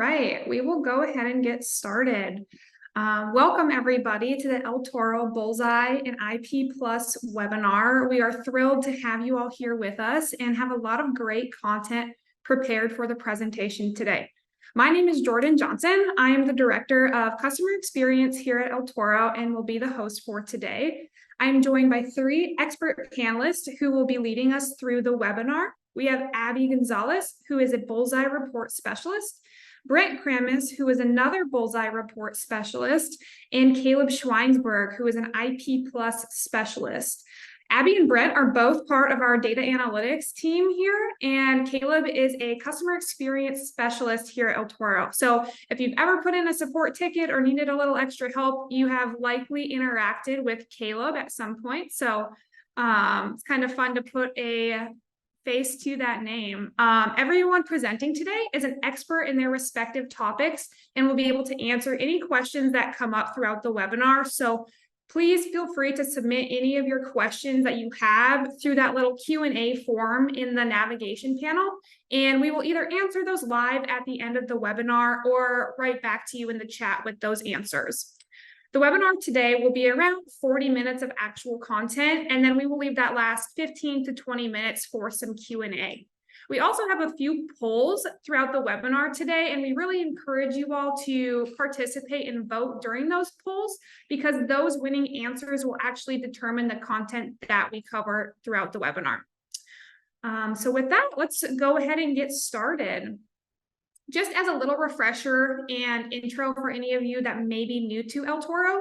right, we will go ahead and get started. Welcome everybody to the El Toro Bullseye and IP+ webinar. We are thrilled to have you all here with us and have a lot of great content prepared for the presentation today. My name is Jordan Johnson. I am the Director of Customer Experience here at El Toro and will be the host for today. I am joined by three expert panelists who will be leading us through the webinar. We have Abby Gonzalez, who is a Bullseye Report specialist, Brent Kramis, who is another Bullseye Report specialist, and Caleb Schweinsberg, who is an IP+ specialist. Abby and Brent are both part of our data analytics team here, and Caleb is a customer experience specialist here at El Toro. So if you've ever put in a support ticket or needed a little extra help, you have likely interacted with Caleb at some point. So it's kind of fun to put a face to that name. Everyone presenting today is an expert in their respective topics and will be able to answer any questions that come up throughout the webinar. So please feel free to submit any of your questions that you have through that little Q&A form in the navigation panel, and we will either answer those live at the end of the webinar or write back to you in the chat with those answers. The webinar today will be around 40 minutes of actual content, and then we will leave that last 15 to 20 minutes for some Q&A. We also have a few polls throughout the webinar today, and we really encourage you all to participate and vote during those polls because those winning answers will actually determine the content that we cover throughout the webinar. So with that, let's go ahead and get started. Just as a little refresher and intro for any of you that may be new to El Toro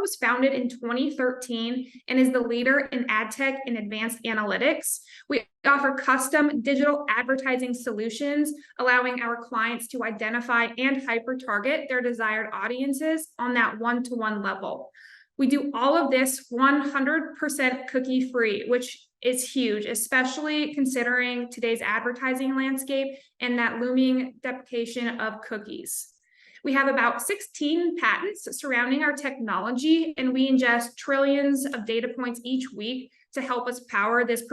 was founded in 2013 and is the leader in ad tech and advanced analytics. We offer custom digital advertising solutions, allowing our clients to identify and hyper-target their desired audiences on that one-to-one level. We do all of this 100% cookie-free, which is huge, especially considering today's advertising landscape and that looming deprecation of cookies. We have about 16 patents surrounding our technology, and we ingest trillions of data points each week to help us power this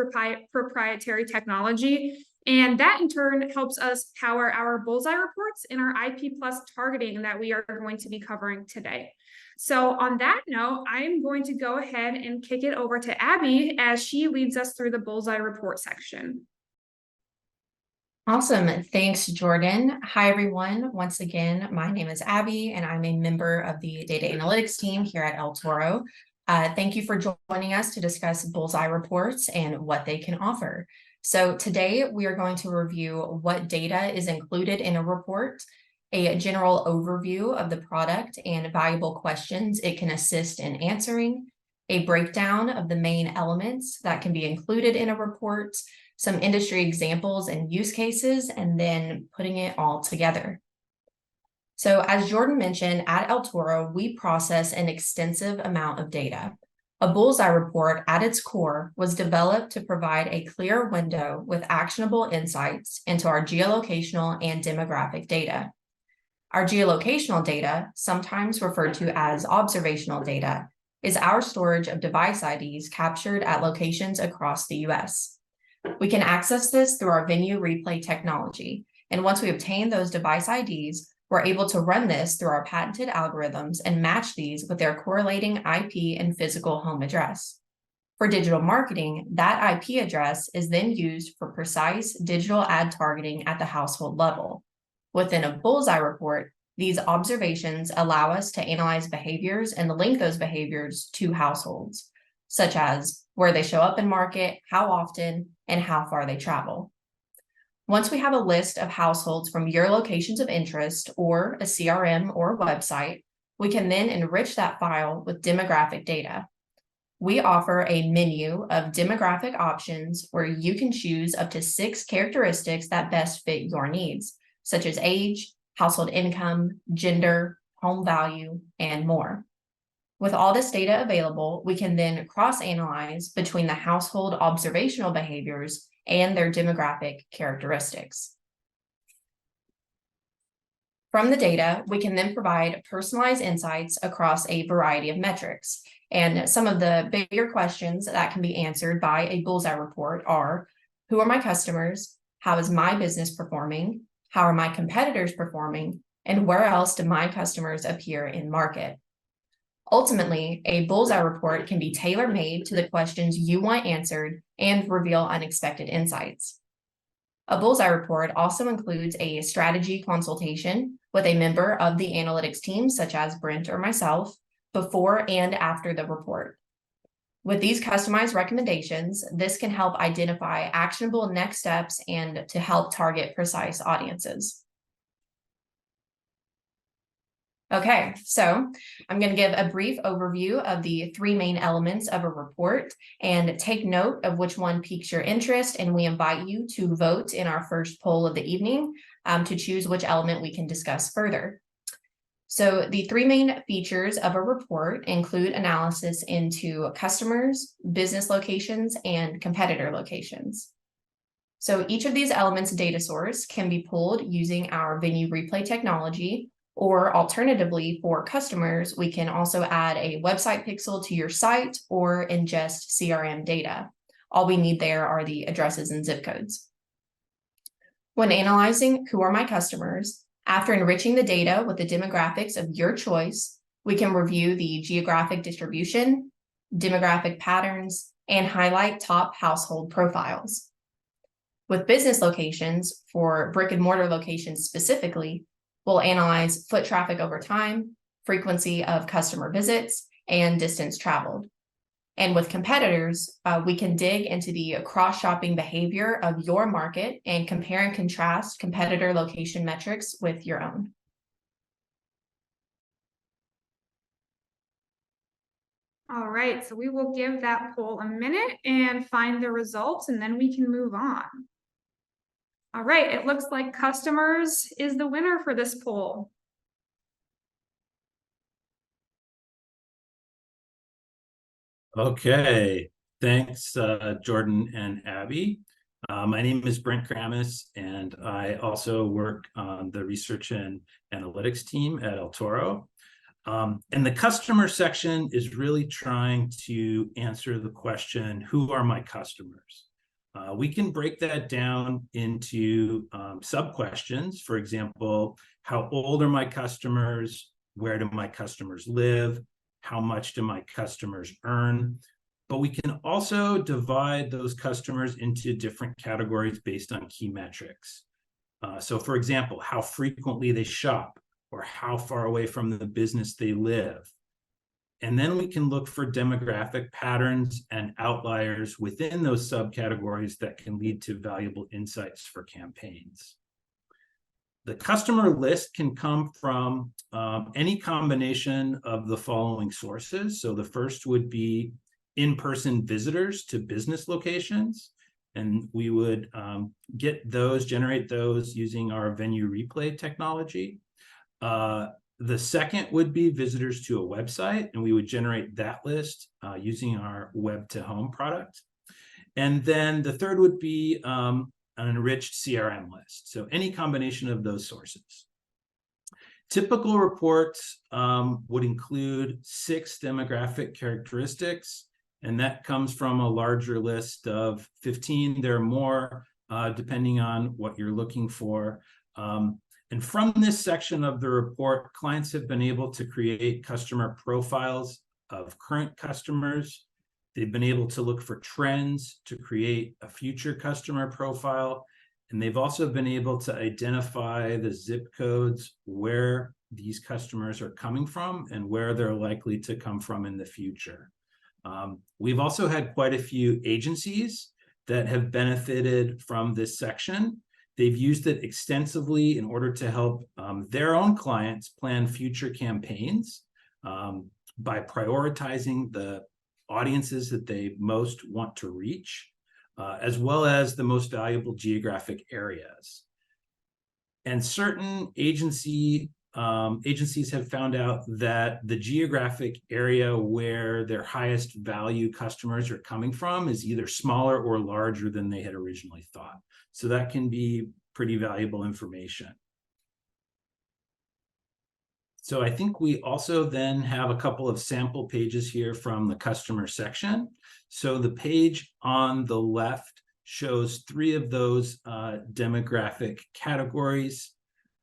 proprietary technology. And that in turn helps us power our Bullseye reports and our IP+ targeting that we are going to be covering today. So on that note, I'm going to go ahead and kick it over to Abby as she leads us through the Bullseye report section. Awesome. Thanks, Jordan. Hi, everyone. Once again, my name is Abby, and I'm a member of the data analytics team here at El Toro. Thank you for joining us to discuss Bullseye reports and what they can offer. So today we are going to review what data is included in a report, a general overview of the product and valuable questions it can assist in answering, a breakdown of the main elements that can be included in a report, some industry examples and use cases, and then putting it all together. So as Jordan mentioned, at El Toro, we process an extensive amount of data. A Bullseye report at its core was developed to provide a clear window with actionable insights into our geolocational and demographic data. Our geolocational data, sometimes referred to as observational data, is our storage of device IDs captured at locations across the US. We can access this through our venue replay technology, and once we obtain those device IDs, we're able to run this through our patented algorithms and match these with their correlating IP and physical home address. For digital marketing, that IP address is then used for precise digital ad targeting at the household level. Within a Bullseye report, these observations allow us to analyze behaviors and link those behaviors to households, such as where they show up in market, how often, and how far they travel. Once we have a list of households from your locations of interest or a CRM or website, we can then enrich that file with demographic data. We offer a menu of demographic options where you can choose up to 6 characteristics that best fit your needs, such as age, household income, gender, home value, and more. With all this data available, we can then cross-analyze between the household observational behaviors and their demographic characteristics. From the data, we can then provide personalized insights across a variety of metrics. And some of the bigger questions that can be answered by a Bullseye report are, who are my customers? How is my business performing? How are my competitors performing? And where else do my customers appear in market? Ultimately, a Bullseye report can be tailor-made to the questions you want answered and reveal unexpected insights. A Bullseye report also includes a strategy consultation with a member of the analytics team, such as Brent or myself, before and after the report. With these customized recommendations, this can help identify actionable next steps and to help target precise audiences. Okay, so I'm going to give a brief overview of the three main elements of a report and take note of which one piques your interest, and we invite you to vote in our first poll of the evening to choose which element we can discuss further. So the three main features of a report include analysis into customers, business locations, and competitor locations. So each of these elements data source can be pulled using our venue replay technology, or alternatively for customers, we can also add a website pixel to your site or ingest CRM data. All we need there are the addresses and zip codes. When analyzing who are my customers, after enriching the data with the demographics of your choice, we can review the geographic distribution, demographic patterns, and highlight top household profiles. With business locations, for brick and mortar locations specifically, we'll analyze foot traffic over time, frequency of customer visits, and distance traveled. And with competitors, we can dig into the cross-shopping behavior of your market and compare and contrast competitor location metrics with your own. All right, so we will give that poll a minute and find the results, and then we can move on. All right, it looks like customers is the winner for this poll. Okay, thanks, Jordan and Abby. My name is Brent Kramis, and I also work on the research and analytics team at El Toro. And the customer section is really trying to answer the question, who are my customers? We can break that down into sub-questions. For example, how old are my customers? Where do my customers live? How much do my customers earn? But we can also divide those customers into different categories based on key metrics. So for example, how frequently they shop, or how far away from the business they live. And then we can look for demographic patterns and outliers within those subcategories that can lead to valuable insights for campaigns. The customer list can come from any combination of the following sources. So the first would be in-person visitors to business locations. And we would generate those using our venue replay technology. The second would be visitors to a website, and we would generate that list using our web to home product. And then the third would be an enriched CRM list. So any combination of those sources. Typical reports would include 6 demographic characteristics, and that comes from a larger list of 15. There are more depending on what you're looking for. And from this section of the report, clients have been able to create customer profiles of current customers. They've been able to look for trends to create a future customer profile. And they've also been able to identify the zip codes where these customers are coming from and where they're likely to come from in the future. We've also had quite a few agencies that have benefited from this section. They've used it extensively in order to help their own clients plan future campaigns by prioritizing the audiences that they most want to reach, as well as the most valuable geographic areas. And certain agencies have found out that the geographic area where their highest value customers are coming from is either smaller or larger than they had originally thought. So that can be pretty valuable information. So I think we also then have a couple of sample pages here from the customer section. So the page on the left shows 3 of those demographic categories.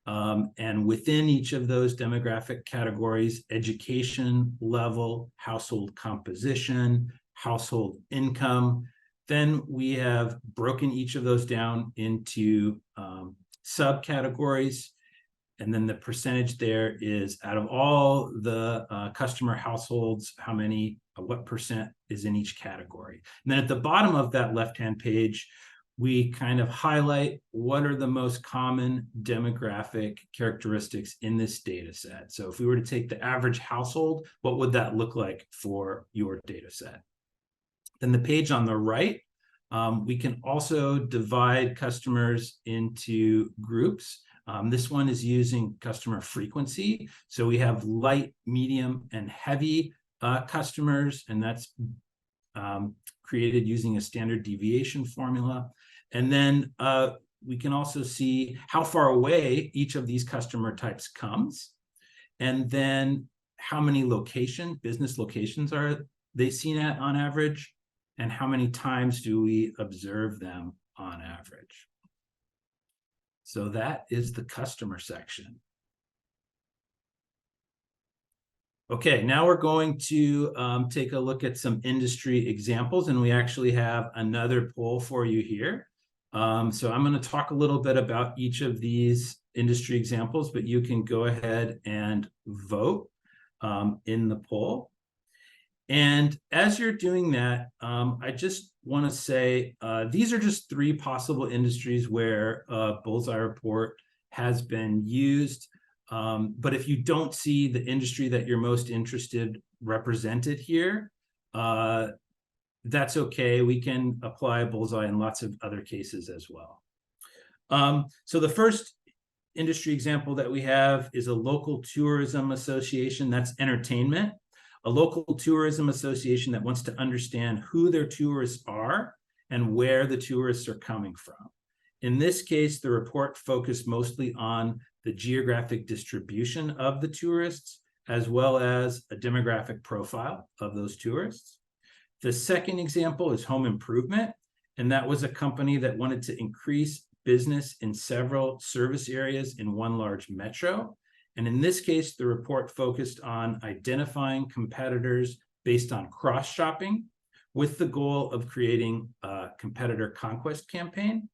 And within each of those demographic categories, education level, household composition, household income. Then we have broken each of those down into subcategories. And then the percentage there is out of all the customer households, what percent is in each category. And then at the bottom of that left-hand page, we kind of highlight what are the most common demographic characteristics in this data set. So if we were to take the average household, what would that look like for your data set? Then the page on the right, we can also divide customers into groups. This one is using customer frequency. So we have light, medium, and heavy customers, and that's created using a standard deviation formula. And then we can also see how far away each of these customer types comes, and then how many business locations are they seen at on average, and how many times do we observe them on average. So that is the customer section. Okay, now we're going to take a look at some industry examples, and we actually have another poll for you here. So I'm going to talk a little bit about each of these industry examples, but you can go ahead and vote in the poll. And as you're doing that, I just want to say these are just 3 possible industries where Bullseye Report has been used. But if you don't see the industry that you're most interested represented here, that's okay. We can apply Bullseye in lots of other cases as well. So the first industry example that we have is a local tourism association. That's entertainment. A local tourism association that wants to understand who their tourists are and where the tourists are coming from. In this case, the report focused mostly on the geographic distribution of the tourists, as well as a demographic profile of those tourists. The second example is home improvement, and that was a company that wanted to increase business in several service areas in one large metro. And in this case, the report focused on identifying competitors based on cross-shopping with the goal of creating a competitor conquest campaign.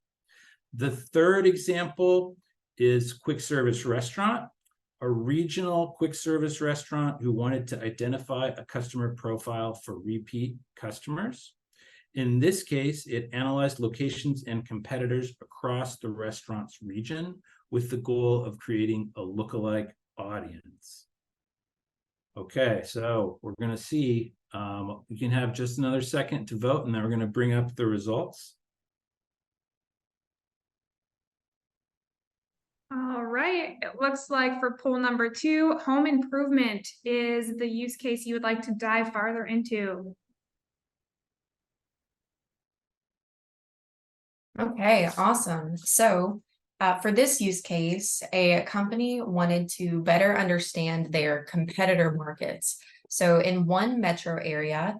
The third example is quick service restaurant, a regional quick service restaurant who wanted to identify a customer profile for repeat customers. In this case, it analyzed locations and competitors across the restaurant's region with the goal of creating a lookalike audience. Okay, so we're going to see, you can have just another second to vote, and then we're going to bring up the results. All right, it looks like for poll number 2, home improvement is the use case you would like to dive farther into. Okay, awesome. So for this use case, a company wanted to better understand their competitor markets. So in one metro area,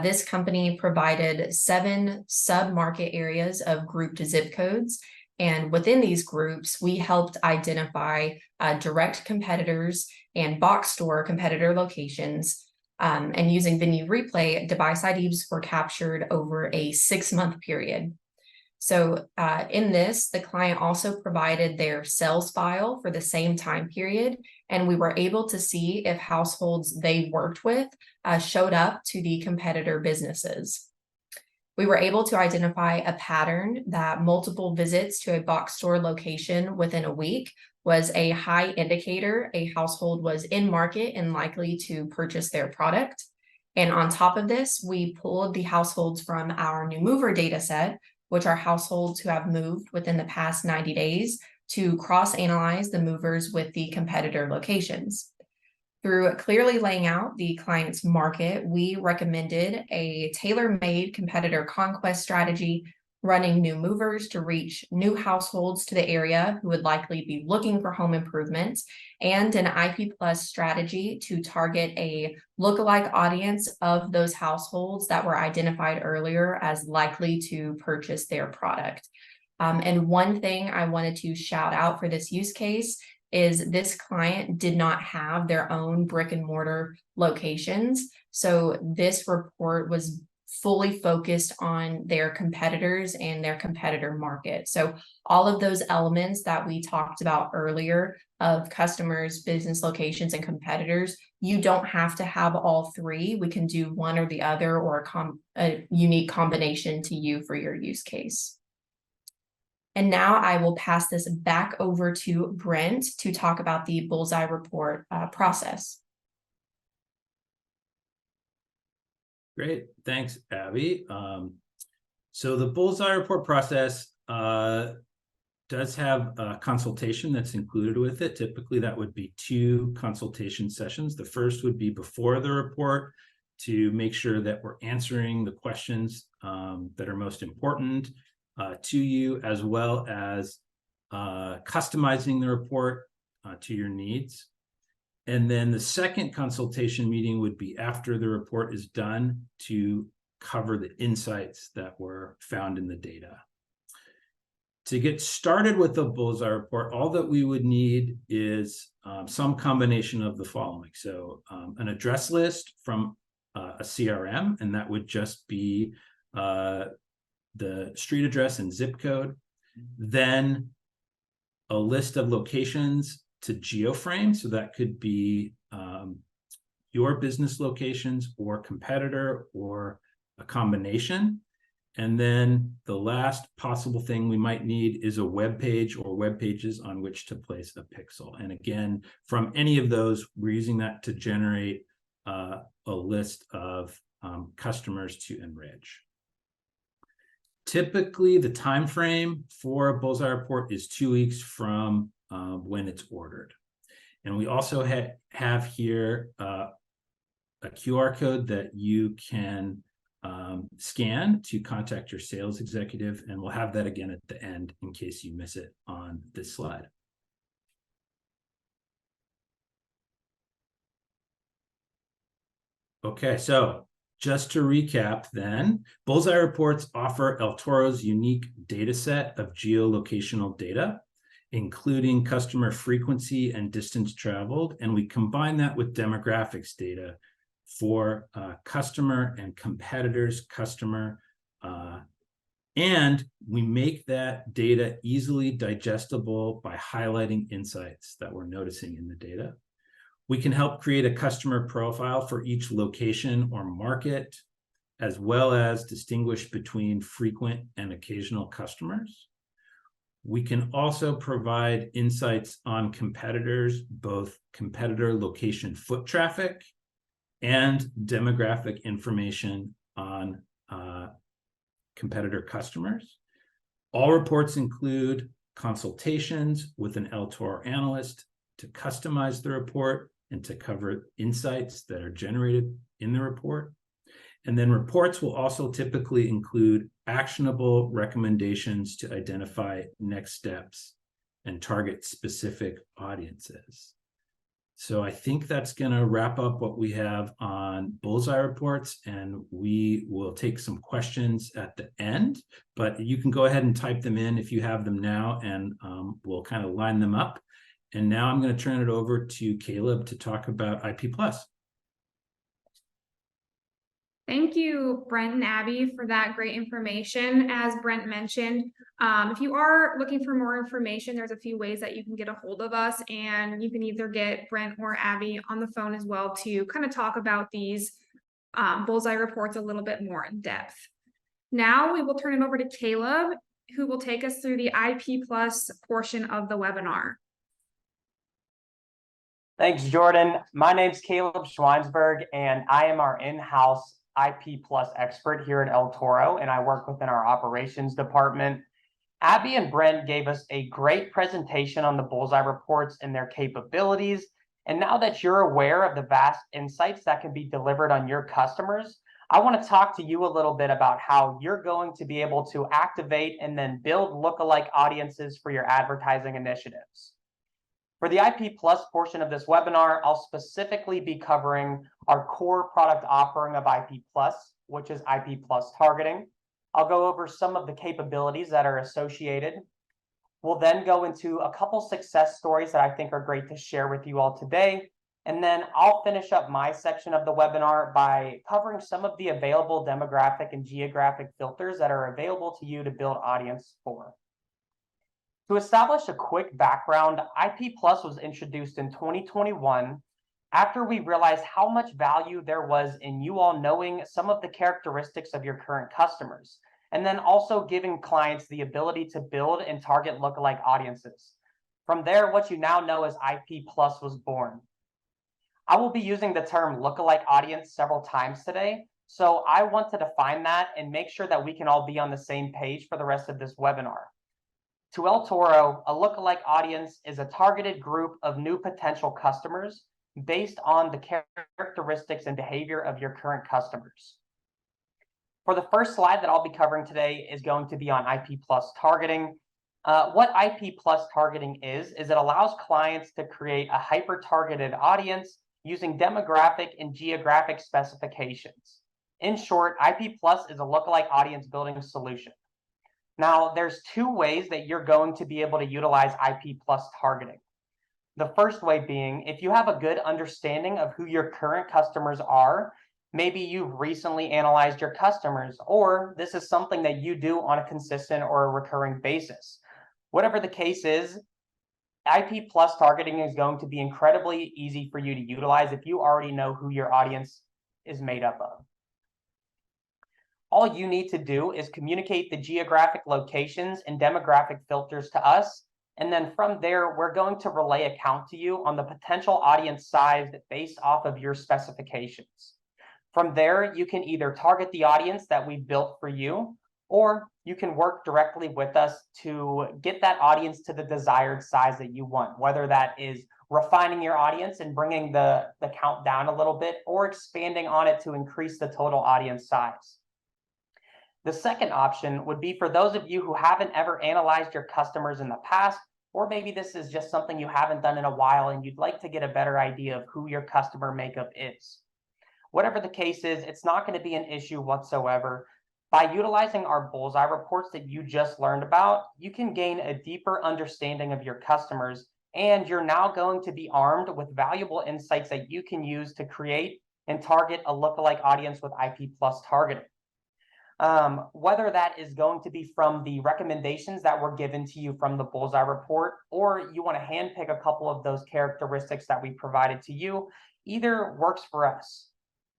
this company provided 7 sub-market areas of grouped zip codes. And within these groups, we helped identify direct competitors and box store competitor locations. And using Venue Replay, device IDs were captured over a 6-month period. So in this, the client also provided their sales file for the same time period, and we were able to see if households they worked with showed up to the competitor businesses. We were able to identify a pattern that multiple visits to a box store location within a week was a high indicator a household was in market and likely to purchase their product. And on top of this, we pulled the households from our new mover data set, which are households who have moved within the past 90 days, to cross-analyze the movers with the competitor locations. Through clearly laying out the client's market, we recommended a tailor-made competitor conquest strategy running new movers to reach new households to the area who would likely be looking for home improvements, and an IP Plus strategy to target a lookalike audience of those households that were identified earlier as likely to purchase their product. And one thing I wanted to shout out for this use case is this client did not have their own brick and mortar locations. So this report was fully focused on their competitors and their competitor market. So all of those elements that we talked about earlier of customers, business locations, and competitors, you don't have to have all three. We can do one or the other, or a unique combination to you for your use case. And now I will pass this back over to Brent to talk about the Bullseye Report process. Great, thanks, Abby. So the Bullseye Report process does have a consultation that's included with it. Typically, that would be 2 consultation sessions. The first would be before the report to make sure that we're answering the questions that are most important to you, as well as customizing the report to your needs. And then the second consultation meeting would be after the report is done to cover the insights that were found in the data. To get started with the Bullseye Report, all that we would need is some combination of the following. So an address list from a CRM, and that would just be the street address and zip code. Then a list of locations to geoframe, so that could be your business locations or competitor or a combination. And then the last possible thing we might need is a web page or web pages on which to place a pixel. And again, from any of those, we're using that to generate a list of customers to enrich. Typically, the time frame for a Bullseye Report is 2 weeks from when it's ordered. And we also have here a QR code that you can scan to contact your sales executive, and we'll have that again at the end in case you miss it on this slide. Okay, so just to recap then, Bullseye Reports offer El Toro's unique data set of geolocational data, including customer frequency and distance traveled, and we combine that with demographics data for customer and competitors' customer, and we make that data easily digestible by highlighting insights that we're noticing in the data. We can help create a customer profile for each location or market, as well as distinguish between frequent and occasional customers. We can also provide insights on competitors, both competitor location foot traffic and demographic information on competitor customers. All reports include consultations with an El Toro analyst to customize the report and to cover insights that are generated in the report. And then reports will also typically include actionable recommendations to identify next steps and target specific audiences. So I think that's going to wrap up what we have on Bullseye Reports, and we will take some questions at the end, but you can go ahead and type them in if you have them now, and we'll kind of line them up. And now I'm going to turn it over to Caleb to talk about IP+. Thank you, Brent and Abby, for that great information. As Brent mentioned, if you are looking for more information, there's a few ways that you can get a hold of us, and you can either get Brent or Abby on the phone as well to kind of talk about these Bullseye Reports a little bit more in depth. Now we will turn it over to Caleb, who will take us through the IP+ portion of the webinar. Thanks, Jordan. My name's Caleb Schweinsberg, and I am our in-house IP+ expert here at El Toro, and I work within our operations department. Abby and Brent gave us a great presentation on the Bullseye Reports and their capabilities. And now that you're aware of the vast insights that can be delivered on your customers, I want to talk to you a little bit about how you're going to be able to activate and then build lookalike audiences for your advertising initiatives. For the IP Plus portion of this webinar, I'll specifically be covering our core product offering of IP Plus, which is IP Plus targeting. I'll go over some of the capabilities that are associated. We'll then go into a couple success stories that I think are great to share with you all today. And then I'll finish up my section of the webinar by covering some of the available demographic and geographic filters that are available to you to build audience for. To establish a quick background, IP Plus was introduced in 2021 after we realized how much value there was in you all knowing some of the characteristics of your current customers, and then also giving clients the ability to build and target lookalike audiences. From there, what you now know as IP Plus was born. I will be using the term lookalike audience several times today, so I want to define that and make sure that we can all be on the same page for the rest of this webinar. To El Toro, a lookalike audience is a targeted group of new potential customers based on the characteristics and behavior of your current customers. For the first slide that I'll be covering today is going to be on IP Plus targeting. What IP Plus targeting is it allows clients to create a hyper-targeted audience using demographic and geographic specifications. In short, IP Plus is a lookalike audience building solution. Now, there's two ways that you're going to be able to utilize IP Plus targeting. The first way being, if you have a good understanding of who your current customers are, maybe you've recently analyzed your customers, or this is something that you do on a consistent or a recurring basis. Whatever the case is, IP Plus targeting is going to be incredibly easy for you to utilize if you already know who your audience is made up of. All you need to do is communicate the geographic locations and demographic filters to us. And then from there, we're going to relay a count to you on the potential audience size based off of your specifications. From there, you can either target the audience that we built for you, or you can work directly with us to get that audience to the desired size that you want, whether that is refining your audience and bringing the count down a little bit, or expanding on it to increase the total audience size. The second option would be for those of you who haven't ever analyzed your customers in the past, or maybe this is just something you haven't done in a while and you'd like to get a better idea of who your customer makeup is. Whatever the case is, it's not going to be an issue whatsoever. By utilizing our Bullseye reports that you just learned about, you can gain a deeper understanding of your customers, and you're now going to be armed with valuable insights that you can use to create and target a lookalike audience with IP Plus targeting. Whether that is going to be from the recommendations that were given to you from the Bullseye report, or you want to handpick a couple of those characteristics that we provided to you, either works for us.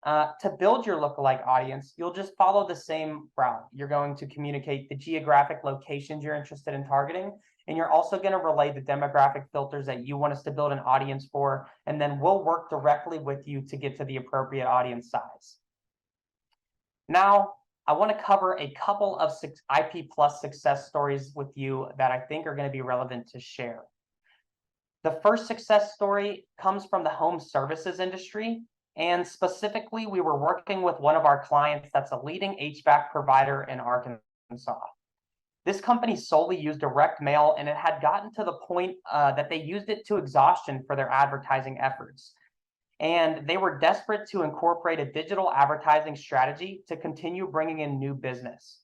To build your lookalike audience, you'll just follow the same route. You're going to communicate the geographic locations you're interested in targeting, and you're also going to relay the demographic filters that you want us to build an audience for, and then we'll work directly with you to get to the appropriate audience size. Now, I want to cover a couple of IP Plus success stories with you that I think are going to be relevant to share. The first success story comes from the home services industry, and specifically, we were working with one of our clients that's a leading HVAC provider in Arkansas. This company solely used direct mail, and it had gotten to the point that they used it to exhaustion for their advertising efforts. And they were desperate to incorporate a digital advertising strategy to continue bringing in new business.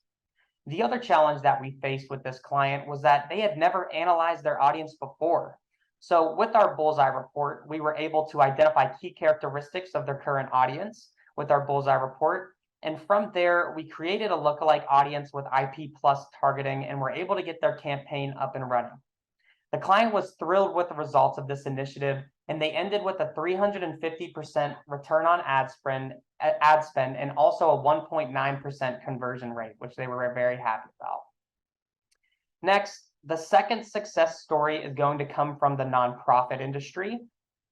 The other challenge that we faced with this client was that they had never analyzed their audience before. So with our Bullseye report, we were able to identify key characteristics of their current audience with our Bullseye report. And from there, we created a lookalike audience with IP Plus targeting, and were able to get their campaign up and running. The client was thrilled with the results of this initiative, and they ended with a 350% return on ad spend and also a 1.9% conversion rate, which they were very happy about. Next, the second success story is going to come from the nonprofit industry.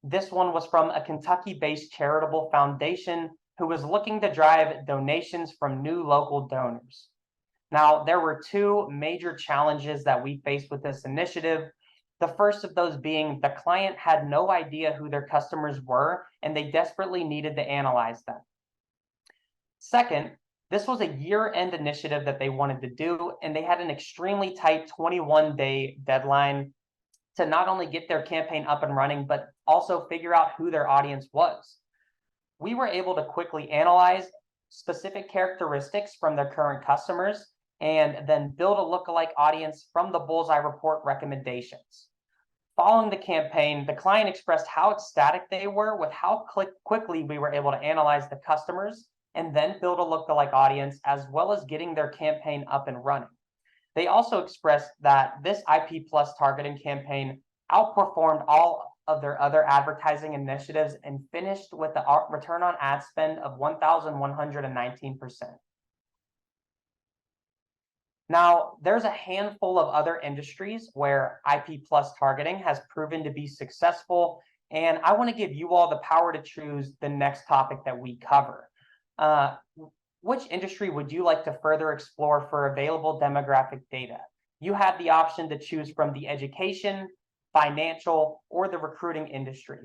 This one was from a Kentucky-based charitable foundation who was looking to drive donations from new local donors. Now, there were two major challenges that we faced with this initiative. The first of those being the client had no idea who their customers were, and they desperately needed to analyze them. Second, this was a year-end initiative that they wanted to do, and they had an extremely tight 21-day deadline to not only get their campaign up and running, but also figure out who their audience was. We were able to quickly analyze specific characteristics from their current customers and then build a lookalike audience from the Bullseye Report recommendations. Following the campaign, the client expressed how ecstatic they were with how quickly we were able to analyze the customers and then build a lookalike audience, as well as getting their campaign up and running. They also expressed that this IP+ targeting campaign outperformed all of their other advertising initiatives and finished with the return on ad spend of 1,119%. Now, there's a handful of other industries where IP+ targeting has proven to be successful, and I want to give you all the power to choose the next topic that we cover. Which industry would you like to further explore for available demographic data? You have the option to choose from the education, financial, or the recruiting industry.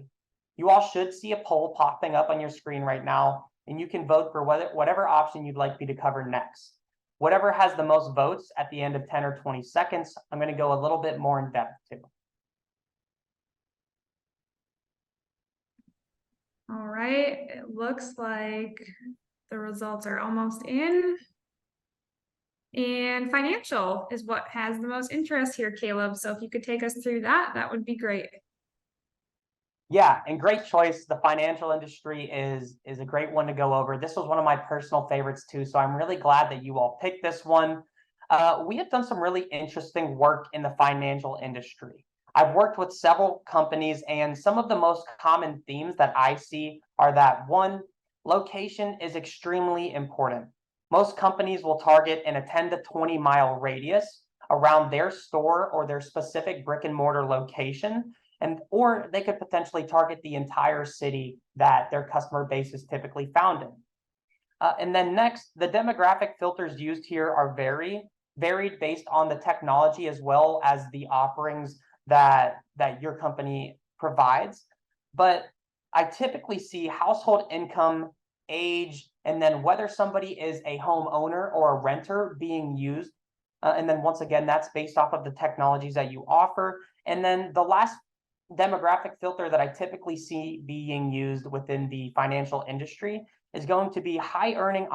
You all should see a poll popping up on your screen right now, and you can vote for whatever option you'd like me to cover next. Whatever has the most votes at the end of 10 or 20 seconds, I'm going to go a little bit more in depth to. All right, it looks like the results are almost in. And financial is what has the most interest here, Caleb. So if you could take us through that, that would be great. Yeah, and great choice. The financial industry is a great one to go over. This was one of my personal favorites too, so I'm really glad that you all picked this one. We have done some really interesting work in the financial industry. I've worked with several companies, and some of the most common themes that I see are that, one, location is extremely important. Most companies will target in a 10 to 20 mile radius around their store or their specific brick and mortar location, or they could potentially target the entire city that their customer base is typically found in. And then next, the demographic filters used here are varied based on the technology as well as the offerings that your company provides. But I typically see household income, age, and then whether somebody is a homeowner or a renter being used. And then once again, that's based off of the technologies that you offer. And then the last demographic filter that I typically see being used within the financial industry is going to be high earning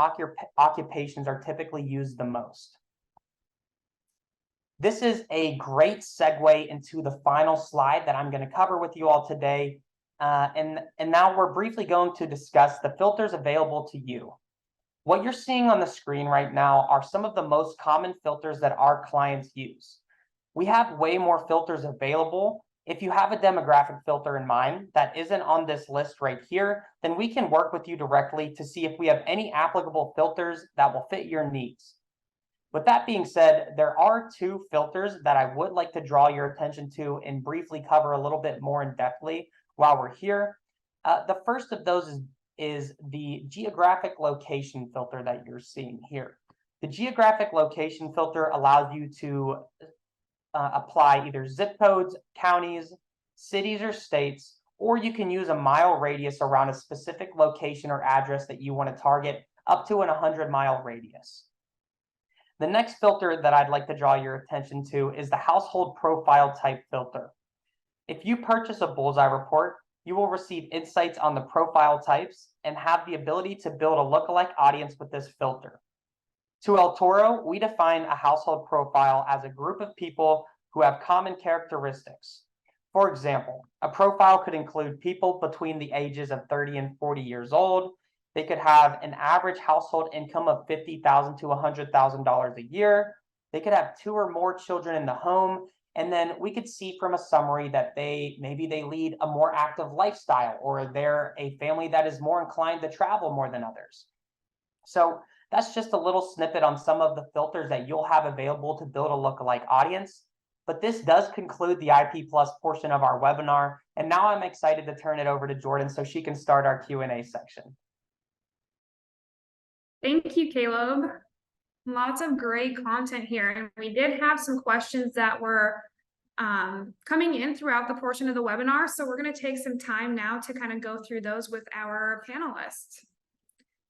occupations are typically used the most. This is a great segue into the final slide that I'm going to cover with you all today. And now we're briefly going to discuss the filters available to you. What you're seeing on the screen right now are some of the most common filters that our clients use. We have way more filters available. If you have a demographic filter in mind that isn't on this list right here, then we can work with you directly to see if we have any applicable filters that will fit your needs. With that being said, there are two filters that I would like to draw your attention to and briefly cover a little bit more in depthly while we're here. The first of those is the geographic location filter that you're seeing here. The geographic location filter allows you to apply either zip codes, counties, cities, or states, or you can use a mile radius around a specific location or address that you want to target up to an 100-mile radius. The next filter that I'd like to draw your attention to is the household profile type filter. If you purchase a Bullseye report, you will receive insights on the profile types and have the ability to build a lookalike audience with this filter. To El Toro, we define a household profile as a group of people who have common characteristics. For example, a profile could include people between the ages of 30 and 40 years old. They could have an average household income of $50,000 to $100,000 a year. They could have 2 or more children in the home. And then we could see from a summary that maybe they lead a more active lifestyle, or they're a family that is more inclined to travel more than others. So that's just a little snippet on some of the filters that you'll have available to build a lookalike audience. But this does conclude the IP+ portion of our webinar. And now I'm excited to turn it over to Jordan so she can start our Q&A section. Thank you, Caleb. Lots of great content here. And we did have some questions that were coming in throughout the portion of the webinar. So we're going to take some time now to kind of go through those with our panelists.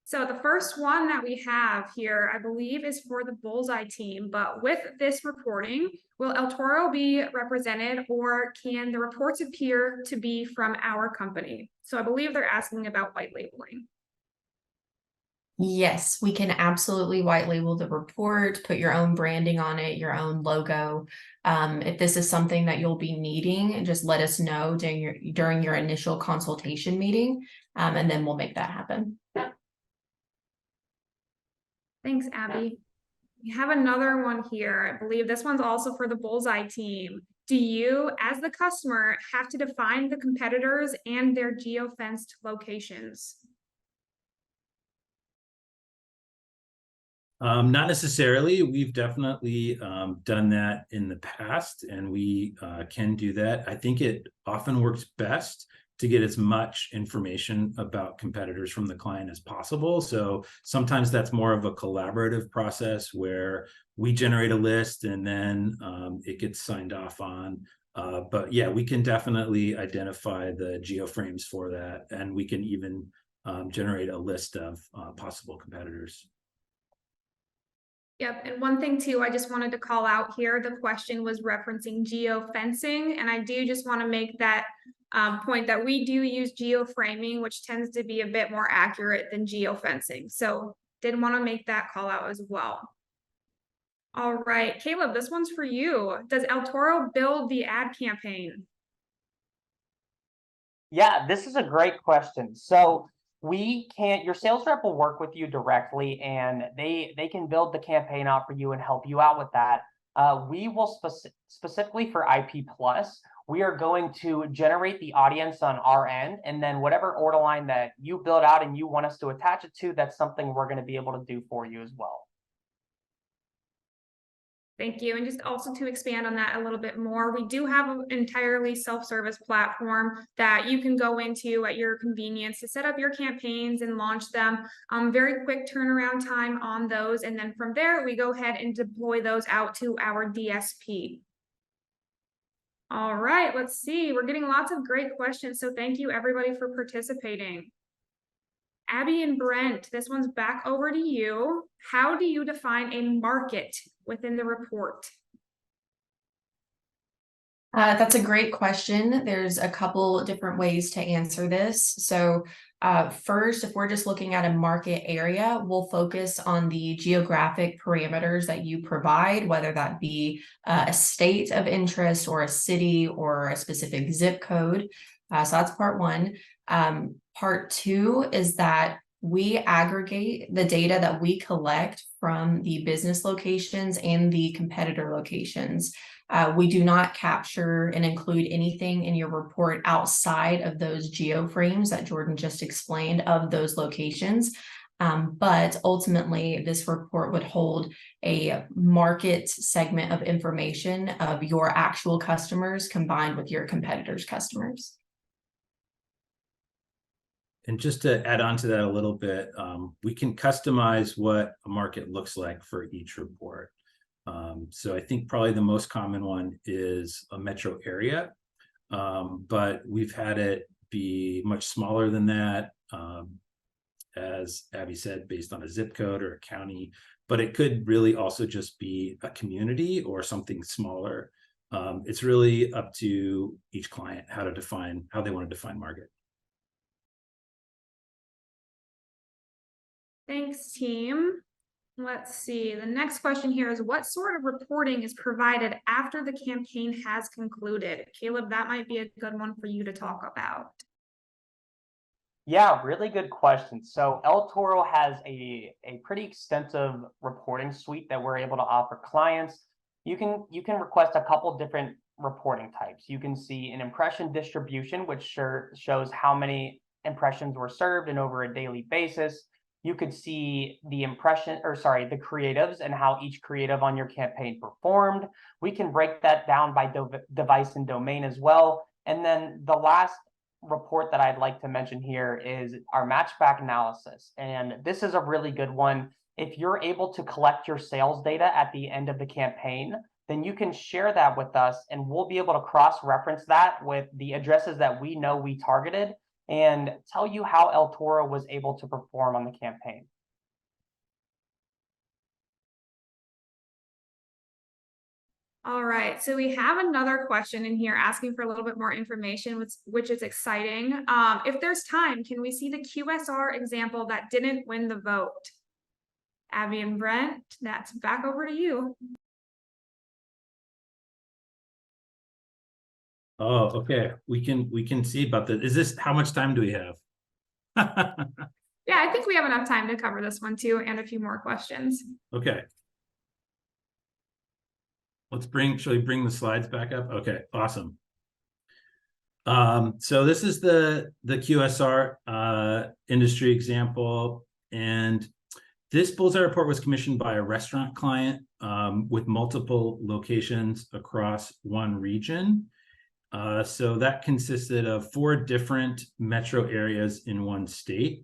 So the first one that we have here, I believe, is for the Bullseye team. But with this reporting, will El Toro be represented, or can the reports appear to be from our company? So I believe they're asking about white labeling. Yes, we can absolutely white label the report, put your own branding on it, your own logo. If this is something that you'll be needing, just let us know during your initial consultation meeting, and then we'll make that happen. Thanks, Abby. We have another one here. I believe this one's also for the Bullseye team. Do you, as the customer, have to define the competitors and their geofenced locations? Not necessarily. We've definitely done that in the past, and we can do that. I think it often works best to get as much information about competitors from the client as possible. So sometimes that's more of a collaborative process where we generate a list and then it gets signed off on. But yeah, we can definitely identify the geoframes for that, and we can even generate a list of possible competitors. Yep, and one thing too, I just wanted to call out here, the question was referencing geofencing, and I do just want to make that point that we do use geoframing, which tends to be a bit more accurate than geofencing. So did want to make that call out as well. All right, Caleb, this one's for you. Does El Toro build the ad campaign? Yeah, this is a great question. So your sales rep will work with you directly, and they can build the campaign out for you and help you out with that. We will specifically for IP+, we are going to generate the audience on our end, and then whatever order line that you build out and you want us to attach it to, that's something we're going to be able to do for you as well. Thank you. And just also to expand on that a little bit more, we do have an entirely self-service platform that you can go into at your convenience to set up your campaigns and launch them. Very quick turnaround time on those. And then from there, we go ahead and deploy those out to our DSP. All right, let's see. We're getting lots of great questions. So thank you everybody for participating. Abby and Brent, this one's back over to you. How do you define a market within the report? That's a great question. There's a couple different ways to answer this. So first, if we're just looking at a market area, we'll focus on the geographic parameters that you provide, whether that be a state of interest or a city or a specific zip code. So that's part one. Part two is that we aggregate the data that we collect from the business locations and the competitor locations. We do not capture and include anything in your report outside of those geoframes that Jordan just explained of those locations. But ultimately, this report would hold a market segment of information of your actual customers combined with your competitors' customers. And just to add on to that a little bit, we can customize what a market looks like for each report. So I think probably the most common one is a metro area, but we've had it be much smaller than that, as Abby said, based on a zip code or a county, but it could really also just be a community or something smaller. It's really up to each client how they want to define market. Thanks, team. Let's see. The next question here is, what sort of reporting is provided after the campaign has concluded? Caleb, that might be a good one for you to talk about. Yeah, really good question. So El Toro has a pretty extensive reporting suite that we're able to offer clients. You can request a couple different reporting types. You can see an impression distribution, which shows how many impressions were served and over a daily basis. You could see the the creatives and how each creative on your campaign performed. We can break that down by device and domain as well. And then the last report that I'd like to mention here is our matchback analysis. And this is a really good one. If you're able to collect your sales data at the end of the campaign, then you can share that with us and we'll be able to cross-reference that with the addresses that we know we targeted and tell you how El Toro was able to perform on the campaign. All right, so we have another question in here asking for a little bit more information, which is exciting. If there's time, can we see the QSR example that didn't win the vote? Abby and Brent, that's back over to you. Oh, okay. We can see about that. Is this, how much time do we have? Yeah, I think we have enough time to cover this one too, and a few more questions. Okay. Shall we bring the slides back up? Okay, awesome. So this is the QSR industry example, and this Bullseye report was commissioned by a restaurant client with multiple locations across one region. So that consisted of 4 different metro areas in one state,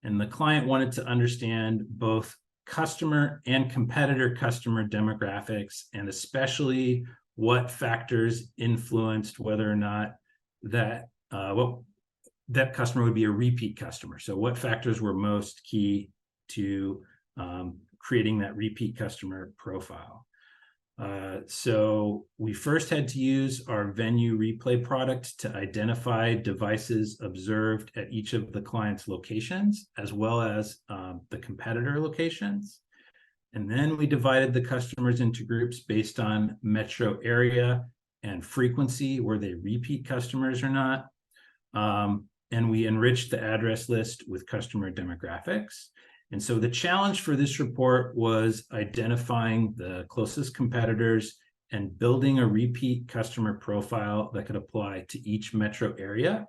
and the client wanted to understand both customer and competitor customer demographics, and especially what factors influenced whether or not that that customer would be a repeat customer. So what factors were most key to creating that repeat customer profile? So we first had to use our venue replay product to identify devices observed at each of the client's locations, as well as the competitor locations. And then we divided the customers into groups based on metro area and frequency, were they repeat customers or not? And we enriched the address list with customer demographics. And so the challenge for this report was identifying the closest competitors and building a repeat customer profile that could apply to each metro area.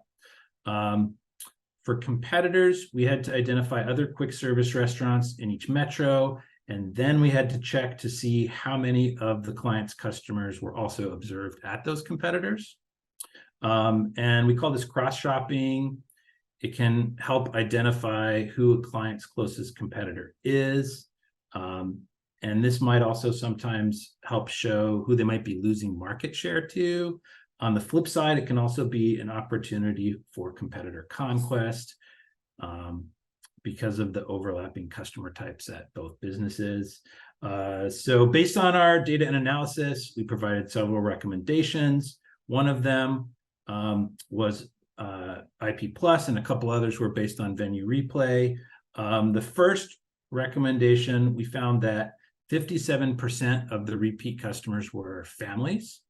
For competitors, we had to identify other quick service restaurants in each metro, and then we had to check to see how many of the client's customers were also observed at those competitors. And we call this cross-shopping. It can help identify who a client's closest competitor is. And this might also sometimes help show who they might be losing market share to. On the flip side, it can also be an opportunity for competitor conquest because of the overlapping customer types at both businesses. So based on our data and analysis, we provided several recommendations. One of them was IP+, and a couple others were based on venue replay. The first recommendation, we found that 57% of the repeat customers were families.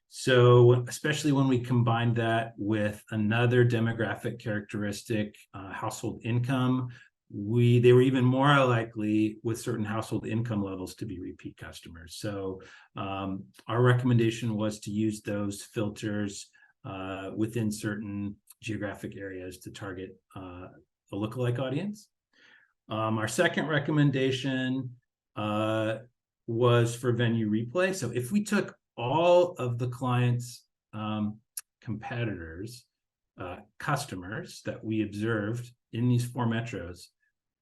So especially when we combined that with another demographic characteristic, household income, they were even more likely with certain household income levels to be repeat customers. So our recommendation was to use those filters within certain geographic areas to target a lookalike audience. Our second recommendation was for venue replay. So if we took all of the client's competitors, customers that we observed in these 4 metros,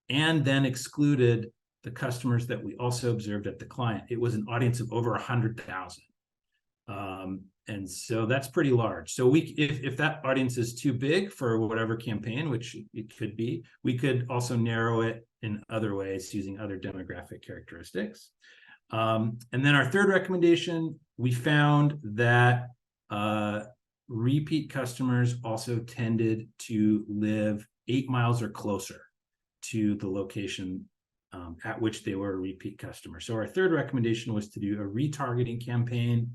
and then excluded the customers that we also observed at the client, it was an audience of over 100,000. And so that's pretty large. So if that audience is too big for whatever campaign, which it could be, we could also narrow it in other ways using other demographic characteristics. And then our third recommendation, we found that repeat customers also tended to live 8 miles or closer to the location at which they were a repeat customer. So our third recommendation was to do a retargeting campaign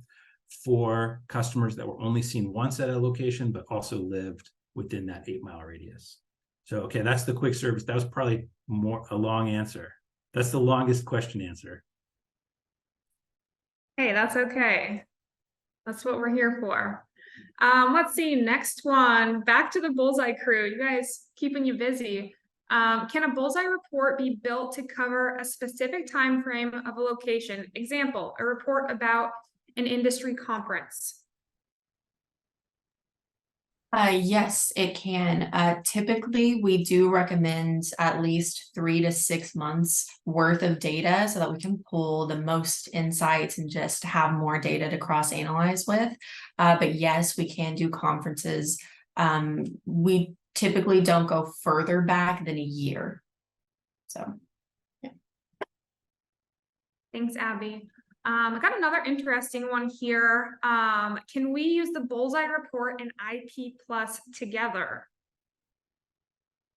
for customers that were only seen once at a location, but also lived within that 8-mile radius. So, okay, that's the quick service. That was probably a long answer. That's the longest question answer. Hey, that's okay. That's what we're here for. Let's see, next one, back to the Bullseye crew. You guys keeping you busy. Can a Bullseye report be built to cover a specific time frame of a location? Example, a report about an industry conference. Yes, it can. Typically, we do recommend at least 3 to 6 months worth of data so that we can pull the most insights and just have more data to cross-analyze with. But yes, we can do conferences We typically don't go further back than a year. So, yeah. Thanks, Abby. I got another interesting one here. Can we use the Bullseye Report and IP+ together?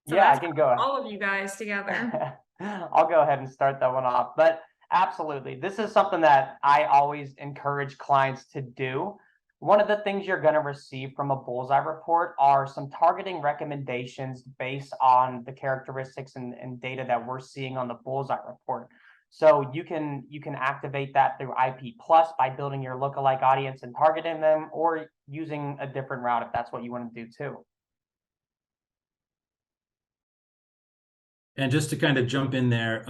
So Yeah, I that's can go. all of you guys together. I'll go ahead and start that one off. But absolutely, this is something that I always encourage clients to do. One of the things you're going to receive from a Bullseye report are some targeting recommendations based on the characteristics and data that we're seeing on the Bullseye report. So you can activate that through IP+ by building your lookalike audience and targeting them, or using a different route if that's what you want to do too. And just to kind of jump in there,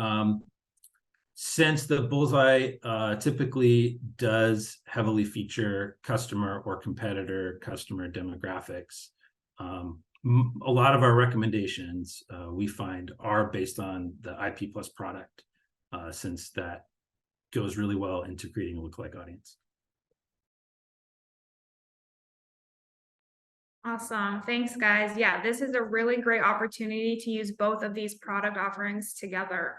since the Bullseye typically does heavily feature customer or competitor customer demographics, a lot of our recommendations we find are based on the IP+ product, since that goes really well into creating a lookalike audience. Awesome. Thanks, guys. Yeah, this is a really great opportunity to use both of these product offerings together.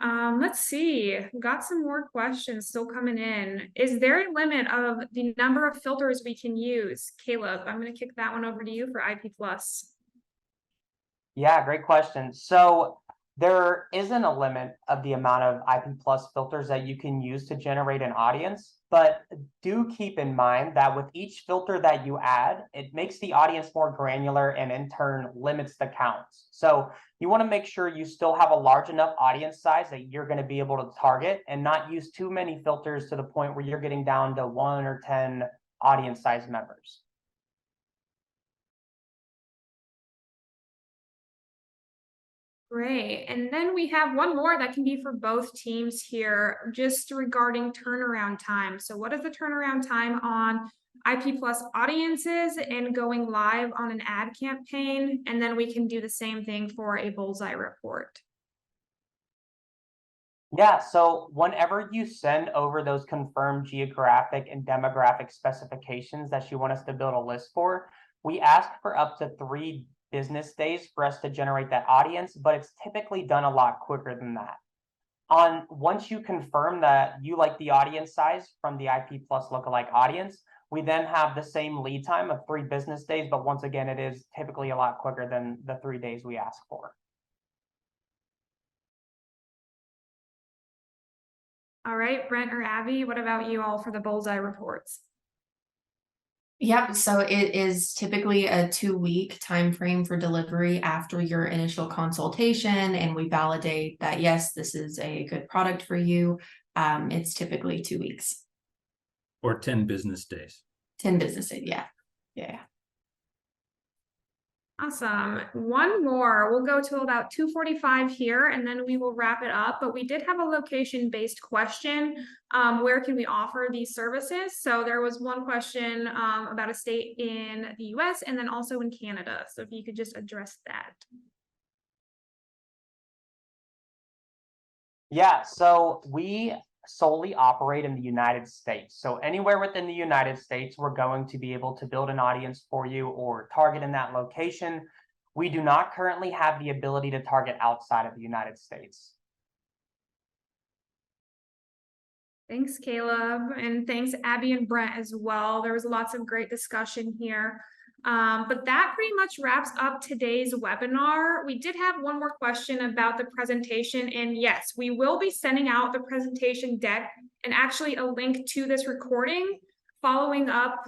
Let's see. We've got some more questions still coming in. Is there a limit of the number of filters we can use? Caleb, I'm going to kick that one over to you for IP+. Yeah, great question. So there isn't a limit of the amount of IP+ filters that you can use to generate an audience, but do keep in mind that with each filter that you add, it makes the audience more granular and in turn limits the counts. So you want to make sure you still have a large enough audience size that you're going to be able to target, and not use too many filters to the point where you're getting down to 1 or 10 audience size members. Great. And then we have one more that can be for both teams here, just regarding turnaround time. So what is the turnaround time on IP+ audiences and going live on an ad campaign? And then we can do the same thing for a Bullseye report. Yeah, so whenever you send over those confirmed geographic and demographic specifications that you want us to build a list for, we ask for up to 3 business days for us to generate that audience, but it's typically done a lot quicker than that. Once you confirm that you like the audience size from the IP+ lookalike audience, we then have the same lead time of 3 business days, but once again, it is typically a lot quicker than the 3 days we ask for. All right, Brent or Abby, what about you all for the Bullseye reports? Yep, so it is typically a 2-week time frame for delivery after your initial consultation, and we validate that yes, this is a good product for you. It's typically 2 weeks. Or 10 business days. 10 business days, yeah. Awesome. One more. We'll go to about 2:45 here, and then we will wrap it up. But we did have a location-based question. Where can we offer these services? So there was one question about a state in the US and then also in Canada. So if you could just address that. Yeah, so we solely operate in the United States. So anywhere within the United States, we're going to be able to build an audience for you or target in that location. We do not currently have the ability to target outside of the United States. Thanks, Caleb. And thanks, Abby and Brent as well. There was lots of great discussion here. But that pretty much wraps up today's webinar. We did have one more question about the presentation, and yes, we will be sending out the presentation deck and actually a link to this recording following up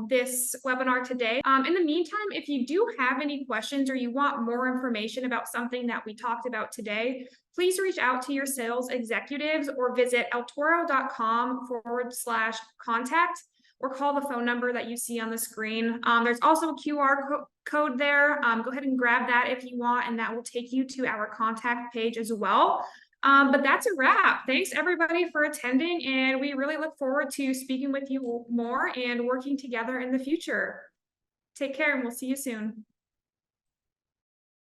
this webinar today. In the meantime, if you do have any questions or you want more information about something that we talked about today, please reach out to your sales executives or visit eltoro.com/contact. or call the phone number that you see on the screen. There's also a QR code there. Go ahead and grab that if you want, and that will take you to our contact page as well. But that's a wrap. Thanks everybody for attending, and we really look forward to speaking with you more and working together in the future. Take care, and we'll see you soon.